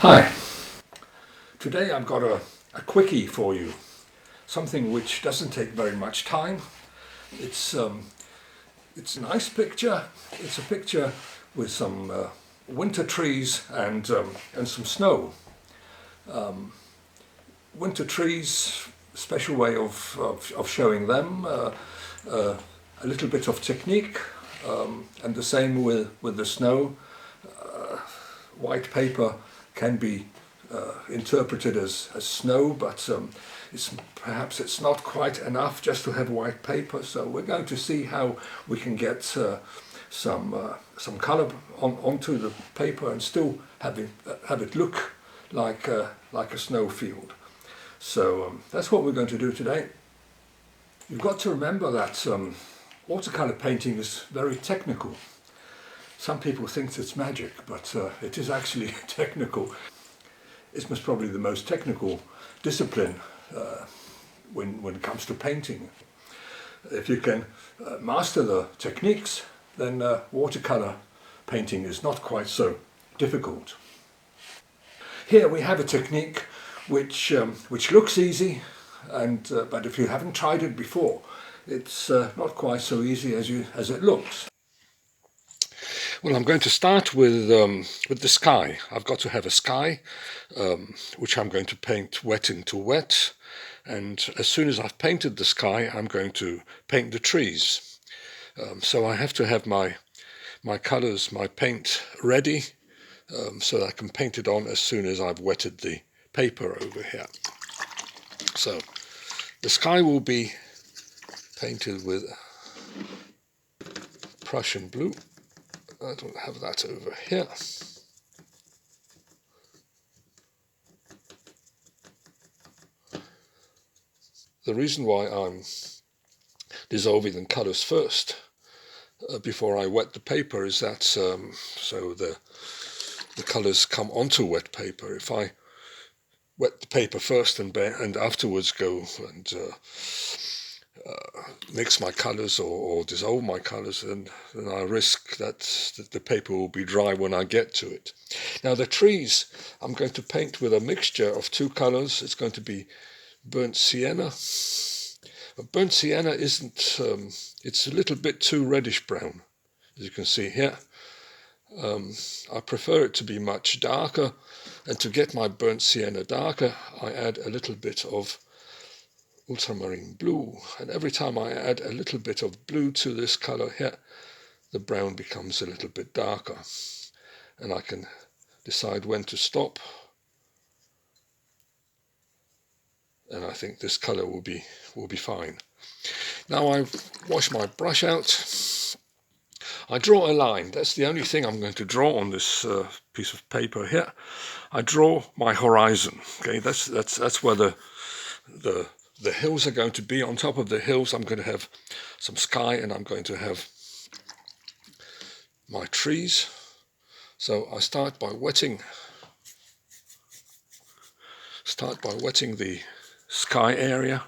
Hi, today I've got a quickie for you, something which doesn't take very much time. It's a nice picture. It's a picture with some winter trees and some snow. Winter trees, special way of showing them, a little bit of technique, and the same with the snow. White paper can be interpreted as snow, but perhaps it's not quite enough just to have white paper. So we're going to see how we can get some colour onto the paper and still have it look like a snow field. So that's what we're going to do today. You've got to remember that watercolour painting is very technical. Some people think it's magic, but it is actually technical. It's most probably the most technical discipline when it comes to painting. If you can master the techniques, then watercolour painting is not quite so difficult. Here we have a technique which looks easy, but if you haven't tried it before, it's not quite so easy as it looks. Well, I'm going to start with the sky. I've got to have a sky, which I'm going to paint wet into wet. And as soon as I've painted the sky, I'm going to paint the trees. So I have to have my colours, my paint ready, so that I can paint it on as soon as I've wetted the paper over here. So the sky will be painted with Prussian blue. I don't have that over here. The reason why I'm dissolving the colours first before I wet the paper is that so the colours come onto wet paper. If I wet the paper first and afterwards go and mix my colours or dissolve my colours, then I risk that the paper will be dry when I get to it. Now the trees I'm going to paint with a mixture of two colours. It's going to be burnt sienna. Burnt sienna isn't, it's a little bit too reddish brown, as you can see here. I prefer it to be much darker, and to get my burnt sienna darker, I add a little bit of ultramarine blue, and every time I add a little bit of blue to this color here, the brown becomes a little bit darker, and I can decide when to stop. And I think this color will be fine. Now I wash my brush out. I draw a line. That's the only thing I'm going to draw on this piece of paper here. I draw my horizon. Okay, that's where the hills are going to be. On top of the hills I'm going to have some sky, and I'm going to have my trees. So I start by wetting the sky area.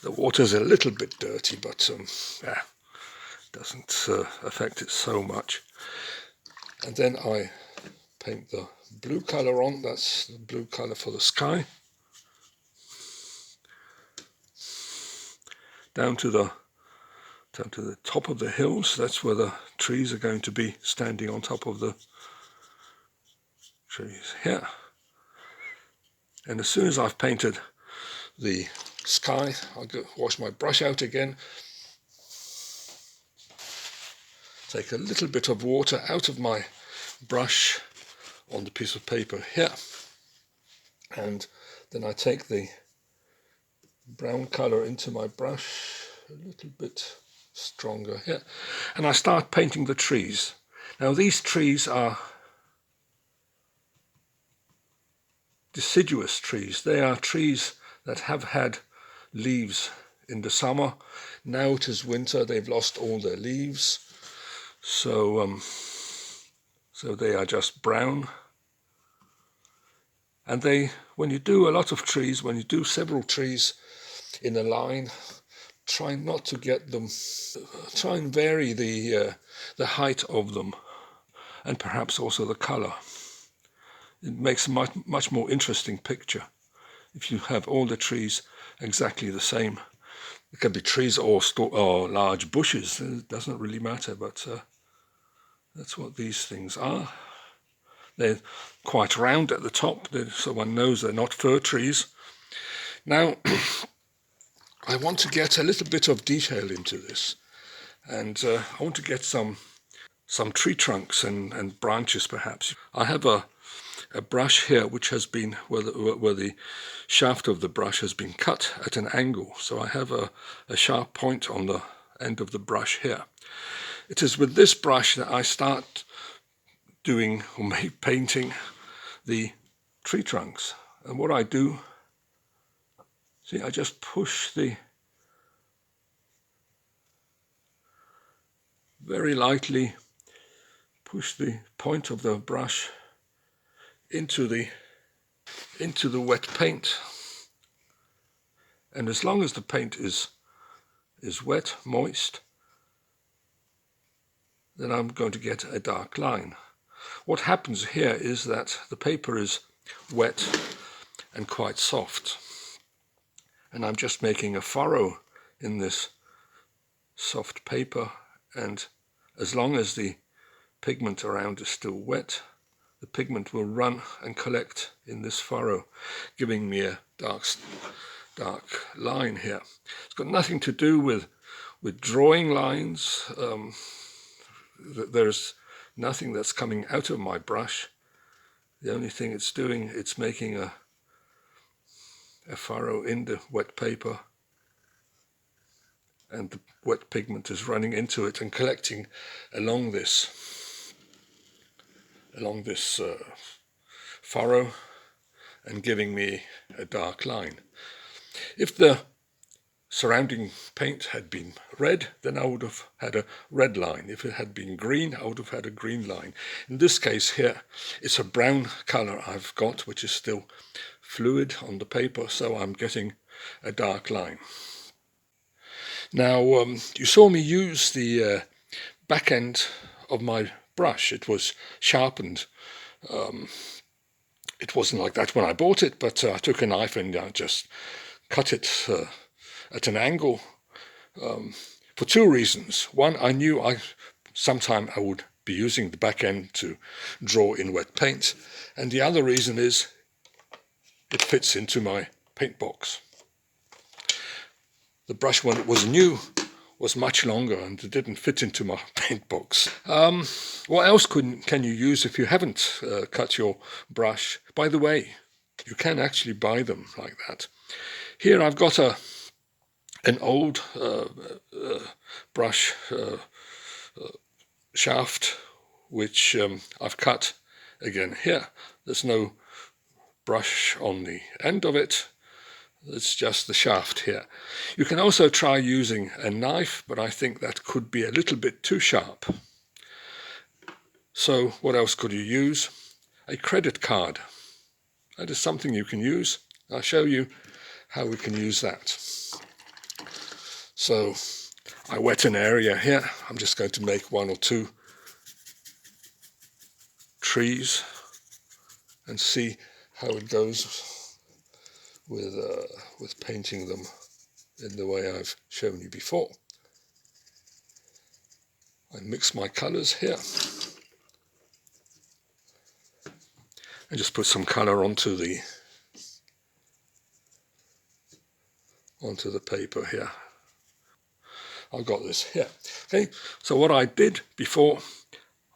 The water's a little bit dirty, but doesn't affect it so much. And then I paint the blue color on. That's the blue color for the sky. Down to the top of the hills. That's where the trees are going to be standing on top of the trees here. And as soon as I've painted the sky, I'll go wash my brush out again. Take a little bit of water out of my brush on the piece of paper here. And then I take the brown color into my brush, a little bit stronger here, and I start painting the trees. Now these trees are deciduous trees. They are trees that have had leaves in the summer. Now it is winter, they've lost all their leaves, so they are just brown. And when you do a lot of trees, when you do several trees in a line, try not to get them, try and vary the height of them, and perhaps also the color. It makes a much more interesting picture if you have all the trees exactly the same. It can be trees or large bushes, it doesn't really matter, but that's what these things are. They're quite round at the top, so one knows they're not fir trees. Now, I want to get a little bit of detail into this, and I want to get some tree trunks and branches perhaps. I have a brush here which has been, where the shaft of the brush has been cut at an angle, so I have a sharp point on the end of the brush here. It is with this brush that I start doing or painting the tree trunks. And what I do, see, I just push very lightly push the point of the brush into the wet paint, and as long as the paint is wet, moist, then I'm going to get a dark line. What happens here is that the paper is wet and quite soft, and I'm just making a furrow in this soft paper, and as long as the pigment around is still wet, the pigment will run and collect in this furrow, giving me a dark line here. It's got nothing to do with drawing lines. There's nothing that's coming out of my brush. The only thing it's doing, it's making a furrow in the wet paper, and the wet pigment is running into it and collecting along this furrow and giving me a dark line. If the surrounding paint had been red, then I would have had a red line. If it had been green, I would have had a green line. In this case here, it's a brown color I've got, which is still fluid on the paper, so I'm getting a dark line. Now, you saw me use the back end of my brush. It was sharpened. It wasn't like that when I bought it, but I took a knife and just cut it at an angle for two reasons. One, I knew sometime I would be using the back end to draw in wet paint, and the other reason is it fits into my paint box. The brush, when it was new, was much longer and it didn't fit into my paint box. What else can you use if you haven't cut your brush? By the way, you can actually buy them like that. Here I've got an old brush shaft, which I've cut again here. There's no brush on the end of it. It's just the shaft here. You can also try using a knife, but I think that could be a little bit too sharp. So what else could you use? A credit card. That is something you can use. I'll show you how we can use that. So I wet an area here. I'm just going to make one or two trees and see how it goes with painting them in the way I've shown you before. I mix my colors here and just put some color onto the paper here. I've got this here. Okay, so what I did before,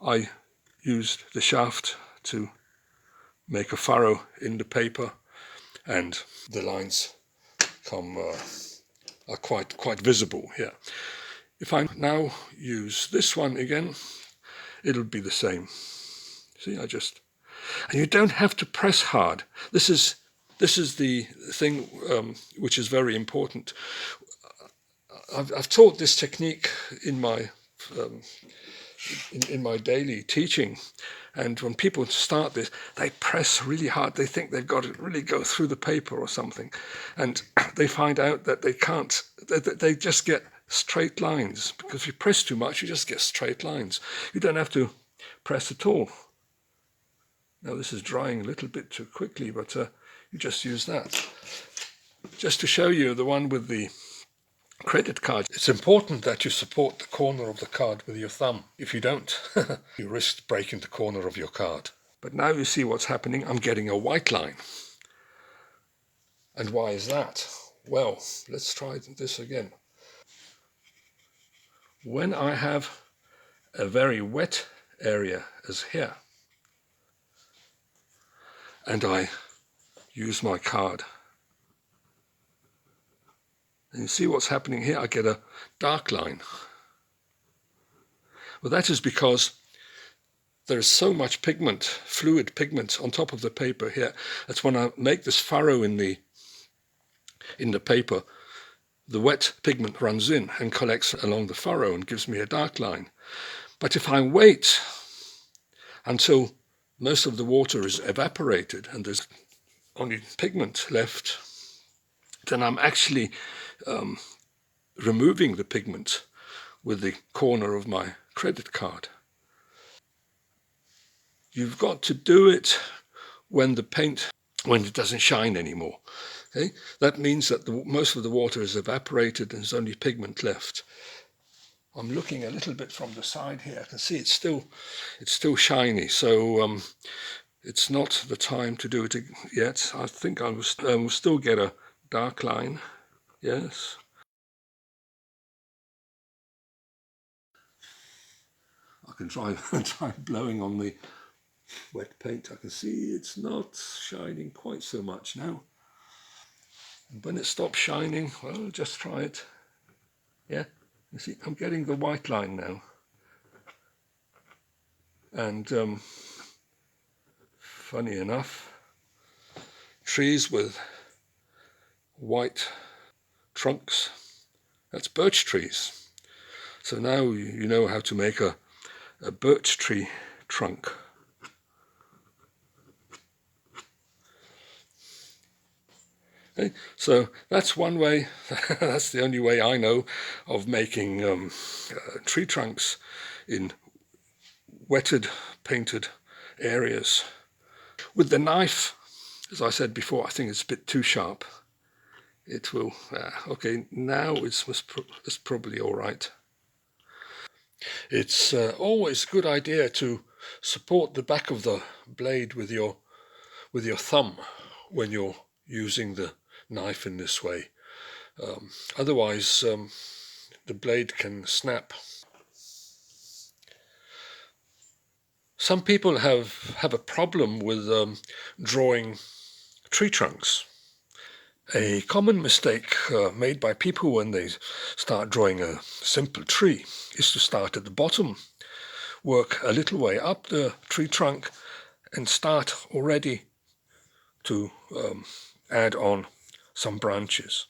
I used the shaft to make a furrow in the paper, and the lines are quite visible here. If I now use this one again, it'll be the same. See, and you don't have to press hard. This is the thing which is very important. I've taught this technique in my daily teaching, and when people start this, they press really hard. They think they've got to really go through the paper or something, and they find out that they can't. They just get straight lines, because if you press too much, you just get straight lines. You don't have to press at all. Now this is drying a little bit too quickly, but you just use that. Just to show you the one with the credit card, it's important that you support the corner of the card with your thumb. If you don't, you risk breaking the corner of your card. But now you see what's happening. I'm getting a white line. And why is that? Well, let's try this again. When I have a very wet area as here, and I use my card, and you see what's happening here, I get a dark line. Well, that is because there's so much pigment, fluid pigment on top of the paper here. That's when I make this furrow in the paper, the wet pigment runs in and collects along the furrow and gives me a dark line. But if I wait until most of the water is evaporated and there's only pigment left, then I'm actually removing the pigment with the corner of my credit card. You've got to do it when it doesn't shine anymore. Okay? That means that most of the water is evaporated and there's only pigment left. I'm looking a little bit from the side here. I can see it's still shiny, so it's not the time to do it yet. I think I will still get a dark line. Yes. I can try blowing on the wet paint. I can see it's not shining quite so much now. And when it stops shining, well, just try it. Yeah, you see, I'm getting the white line now. And funny enough, trees with white trunks, that's birch trees. So now you know how to make a birch tree trunk. Okay, so that's one way, that's the only way I know of making tree trunks in wetted, painted areas. With the knife, as I said before, I think it's a bit too sharp. It will, okay, now it's probably all right. It's always a good idea to support the back of the blade with your thumb when you're using the knife in this way. Otherwise, the blade can snap. Some people have a problem with drawing tree trunks. A common mistake made by people when they start drawing a simple tree is to start at the bottom, work a little way up the tree trunk, and start already to add on some branches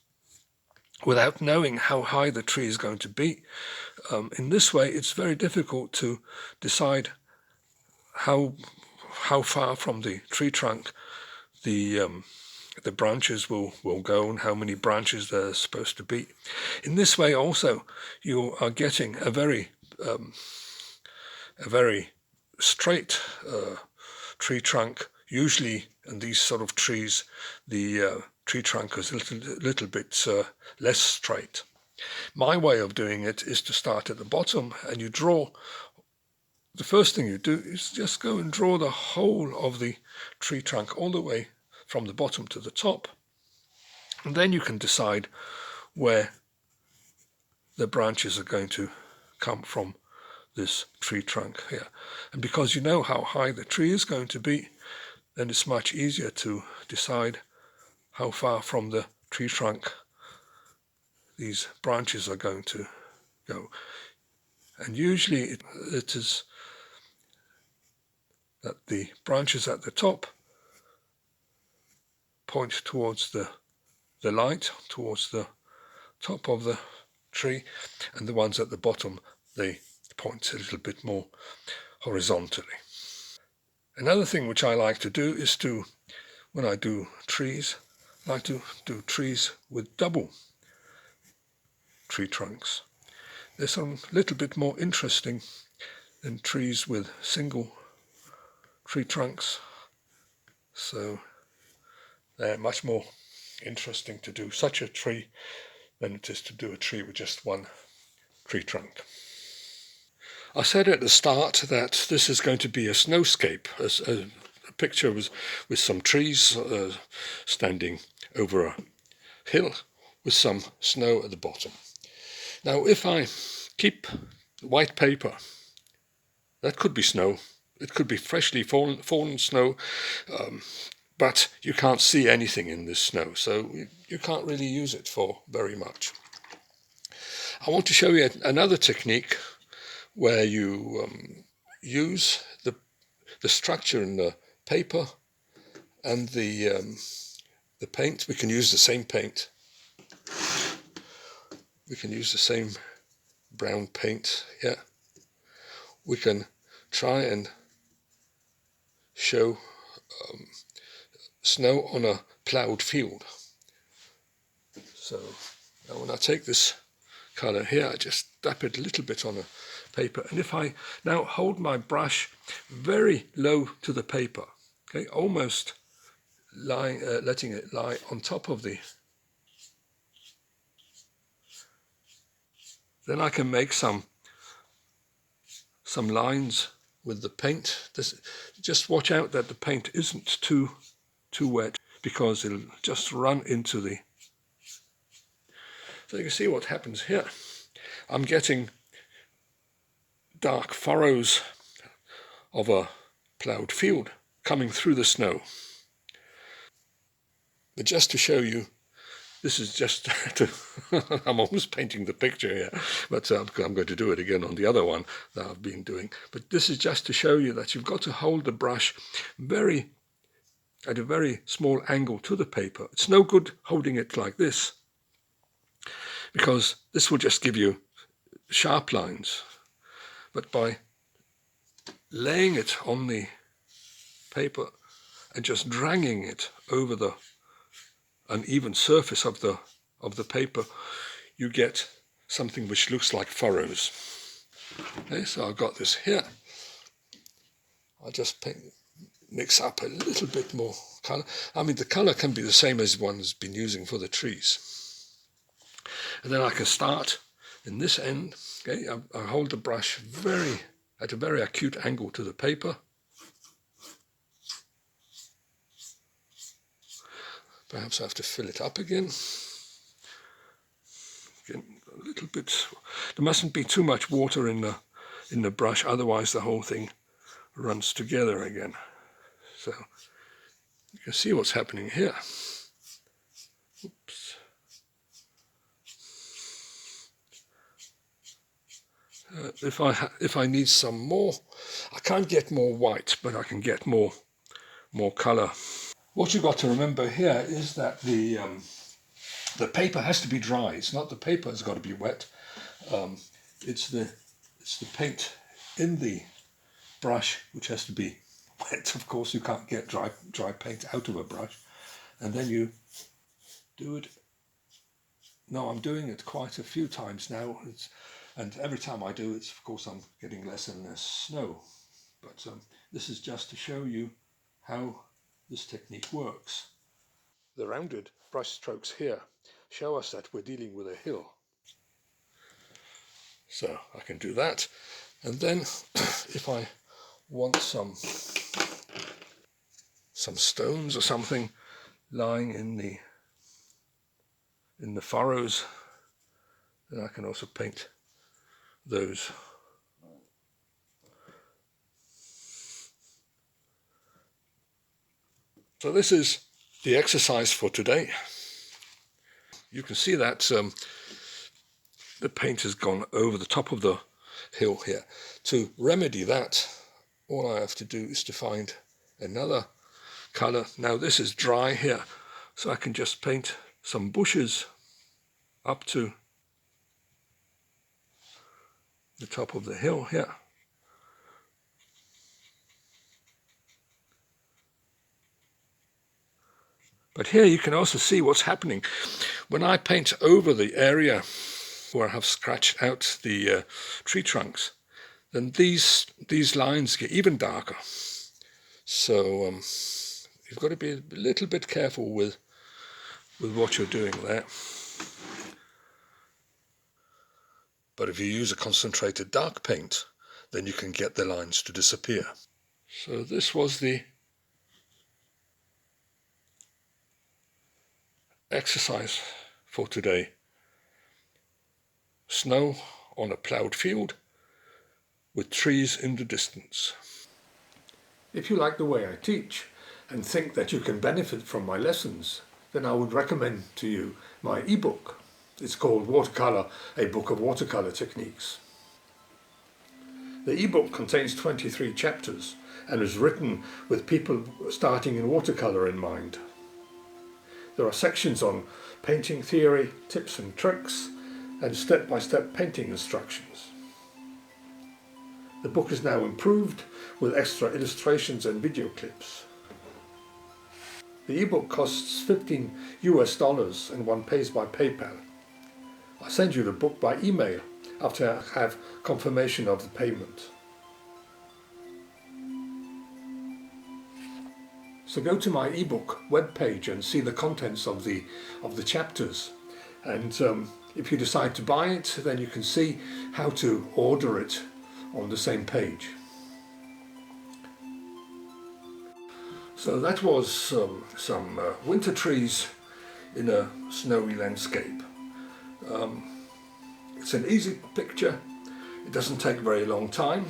without knowing how high the tree is going to be. In this way, it's very difficult to decide how far from the tree trunk the branches will go and how many branches there are supposed to be. In this way also you are getting a very straight tree trunk. Usually in these sort of trees the tree trunk is a little bit less straight. My way of doing it is to start at the bottom, and you draw. The first thing you do is just go and draw the whole of the tree trunk all the way from the bottom to the top, and then you can decide where the branches are going to come from this tree trunk here. And because you know how high the tree is going to be, then it's much easier to decide how far from the tree trunk these branches are going to go. And usually it is that the branches at the top point towards the light, towards the top of the tree, and the ones at the bottom, they point a little bit more horizontally. Another thing which I like to do is when I do trees, I like to do trees with double tree trunks. They're some little bit more interesting than trees with single tree trunks. So they're much more interesting to do such a tree than it is to do a tree with just one tree trunk. I said at the start that this is going to be a snowscape, a picture with some trees standing over a hill with some snow at the bottom. Now if I keep white paper, that could be snow, it could be freshly fallen snow, but you can't see anything in this snow, so you can't really use it for very much. I want to show you another technique where you use the structure in the paper and the paint. We can use the same paint. We can use the same brown paint here. We can try and show snow on a ploughed field. So now when I take this colour here, I just dab it a little bit on a paper, and if I now hold my brush very low to the paper, okay, almost letting it lie on top of the, then I can make some lines with the paint. Just watch out that the paint isn't too wet, because it'll just run into the, so you can see what happens here. I'm getting dark furrows of a ploughed field coming through the snow. But just to show you, this is just to, I'm almost painting the picture here, but I'm going to do it again on the other one that I've been doing. But this is just to show you that you've got to hold the brush at a very small angle to the paper. It's no good holding it like this, because this will just give you sharp lines. But by laying it on the paper and just dragging it over the uneven surface of the paper, you get something which looks like furrows. Okay, so I've got this here. I'll just mix up a little bit more colour. I mean, the colour can be the same as one's been using for the trees. And then I can start in this end. Okay, I hold the brush at a very acute angle to the paper. Perhaps I have to fill it up again. Again, a little bit. There mustn't be too much water in the brush, otherwise the whole thing runs together again. So you can see what's happening here. Oops. If I need some more, I can't get more white, but I can get more colour. What you've got to remember here is that the paper has to be dry. It's not the paper has got to be wet. It's the paint in the brush which has to be wet. Of course, you can't get dry paint out of a brush. And then you do it. No, I'm doing it quite a few times now. And every time I do it, of course, I'm getting less and less snow. But this is just to show you how this technique works. The rounded brush strokes here show us that we're dealing with a hill. So I can do that. And then if I want some stones or something lying in the furrows, then I can also paint those. So this is the exercise for today. You can see that the paint has gone over the top of the hill here. To remedy that, all I have to do is to find another colour. Now this is dry here, so I can just paint some bushes up to the top of the hill here. But here you can also see what's happening. When I paint over the area where I have scratched out the tree trunks, then these lines get even darker. So you've got to be a little bit careful with what you're doing there. But if you use a concentrated dark paint, then you can get the lines to disappear. So this was the exercise for today. Snow on a ploughed field with trees in the distance. If you like the way I teach and think that you can benefit from my lessons, then I would recommend to you my ebook. It's called Watercolor, a book of watercolor techniques. The ebook contains 23 chapters and is written with people starting in watercolor in mind. There are sections on painting theory, tips and tricks, and step-by-step painting instructions. The book is now improved with extra illustrations and video clips. The ebook costs $15 and one pays by PayPal. I'll send you the book by email after I have confirmation of the payment. So go to my ebook webpage and see the contents of the chapters. And if you decide to buy it, then you can see how to order it on the same page. So that was some winter trees in a snowy landscape. It's an easy picture. It doesn't take very long time.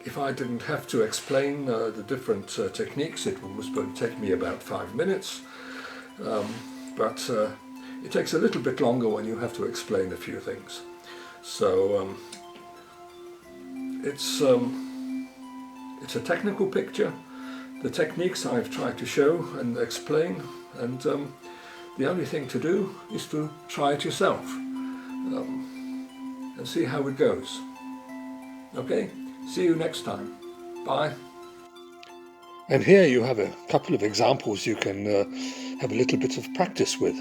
If I didn't have to explain the different techniques, it would take me about 5 minutes. But it takes a little bit longer when you have to explain a few things. So it's a technical picture. The techniques I've tried to show and explain, and the only thing to do is to try it yourself and see how it goes. Okay, see you next time. Bye. And here you have a couple of examples you can have a little bit of practice with.